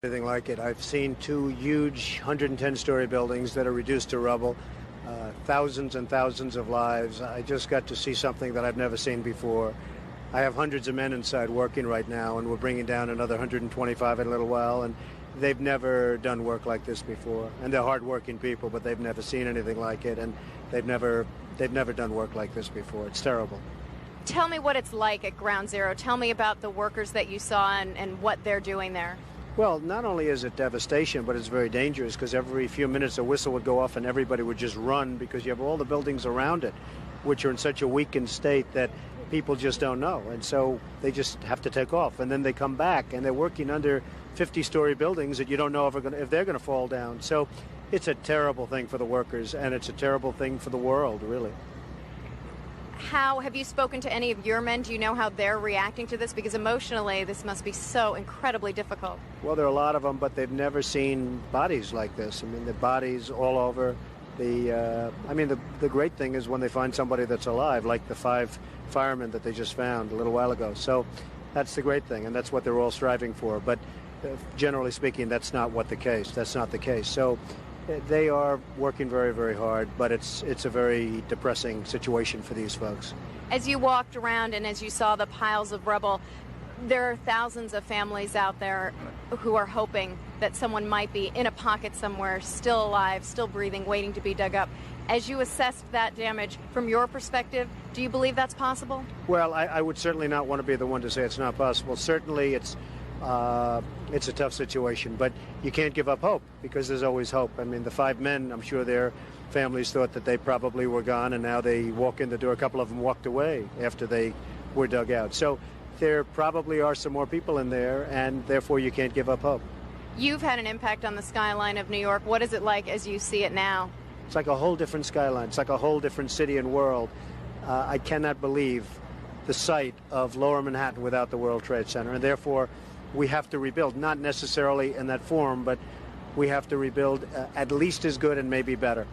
Anything like it. I've seen two huge 110-story buildings that are reduced to rubble, thousands and thousands of lives. I just got to see something that I've never seen before. I have hundreds of men inside working right now, and we're bringing down another 125 in a little while, and they've never done work like this before. And they're hardworking people, but they've never seen anything like it, and they've never done work like this before. It's terrible. Tell me what it's like at Ground Zero. Tell me about the workers that you saw and what they're doing there. Well, not only is it devastation, but it's very dangerous because every few minutes a whistle would go off and everybody would just run because you have all the buildings around it, which are in such a weakened state that people just don't know. And so they just have to take off. And then they come back and they're working under 50-story buildings that you don't know if they're going to fall down. So it's a terrible thing for the workers, and it's a terrible thing for the world, really. How have you spoken to any of your men? Do you know how they're reacting to this? Because emotionally, this must be so incredibly difficult. Well, there are a lot of them, but they've never seen bodies like this. I mean, the bodies all over. The great thing is when they find somebody that's alive, like the 5 firemen that they just found a little while ago. So that's the great thing, and that's what they're all striving for. But generally speaking, that's not the case. That's not the case. So they are working very, very hard, but it's a very depressing situation for these folks. As you walked around and as you saw the piles of rubble, there are thousands of families out there who are hoping that someone might be in a pocket somewhere, still alive, still breathing, waiting to be dug up. As you assessed that damage, from your perspective, do you believe that's possible? Well, I would certainly not want to be the one to say it's not possible. Certainly it's a tough situation, but you can't give up hope because there's always hope. I mean, the 5 men, I'm sure their families thought that they probably were gone, and now they walk in the door. A couple of them walked away after they were dug out. So there probably are some more people in there, and therefore you can't give up hope. You've had an impact on the skyline of New York. What is it like as you see it now? It's like a whole different skyline. It's like a whole different city and world. I cannot believe the sight of Lower Manhattan without the World Trade Center, and therefore we have to rebuild, not necessarily in that form, but we have to rebuild at least as good and maybe better.